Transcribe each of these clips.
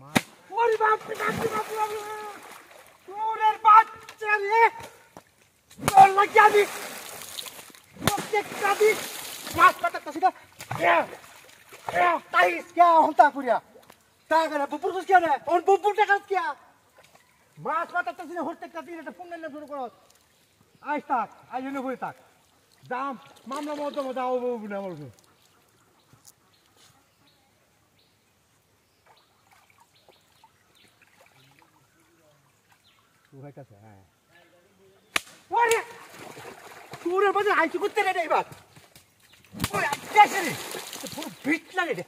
মাছ ওরে বাপ রে বাপ রে বাপ রে তোরের বাচ্চা রে তোর লাগি আমি প্রত্যেকটা দিন মাছ পাতাছি না তাইস কে হন্তা করিয়া তা করে বুপুর কস কে রে ওন বুপুর টাকা কে মাছ পাতাছি না প্রত্যেকটা দিন এটা ফোন নাইলে শুরু করো আইস থাক আই জন্য বই থাক দাম মামলা মতো দাও বাবু না বলছো হইতাছে হ্যাঁ ওরে তোরের বাজে আইছি করতে রে এবার ওরে আইছে রে পুরো বিটলা রে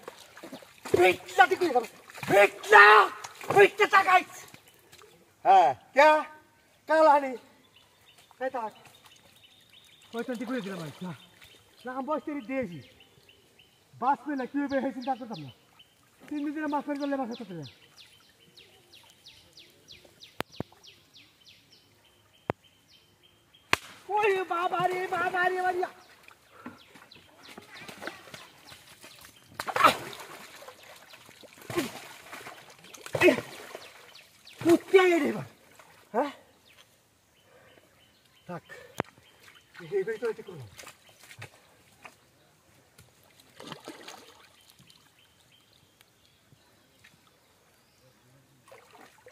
বিটলা দি কই বিটলা বিটটা টাকাইছ হ্যাঁ কে কালানি তাই থাক কয়টা দি কই দিলাম না না বস তেরি দেছি বাস পেলে কি হবে এই চিন্তা করতাম না 3 দিনে মাছ ধরে গেলে মাছ করতে না ওই বাবা রে বাড়িয়া কুত্তে রে বা হ্যাঁ থাক এই তো এটা করব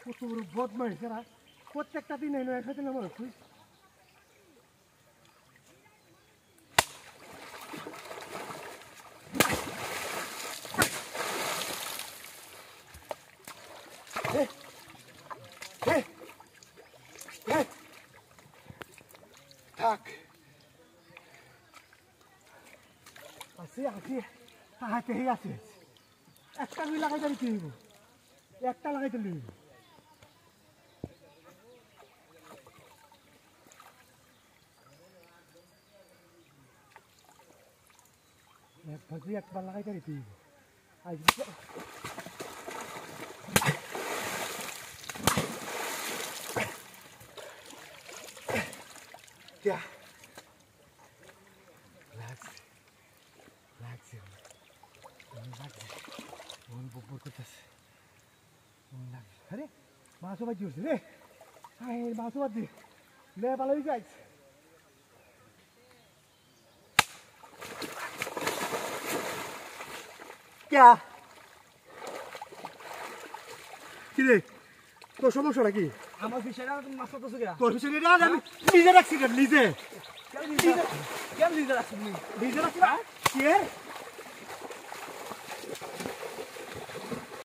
কত বড় বদমাইশ এরা প্রত্যেকটা দিন এনে খাইতে না মনে খুশ থাক আছে তাহাতে আছে একটা দুই লাগাইতে দিতে হইব একটা লাগাইতে লইব একবার লাগাইতে দিতে হইব আজ Ja. লাগছে মন বুবুর করতেছে মন লাগছে আরে মাছও বাজি উঠছে রে হ্যাঁ মাছও বাদ দি লে ভালোই যাইছে क्या কি রে তোর সমস্যা নাকি আমার ফিশারে মাছ করতেছ কি তোর ফিশারে না আমি নিজে রাখছি নিজে কেন নিজে রাখছি নিজে রাখছি না কি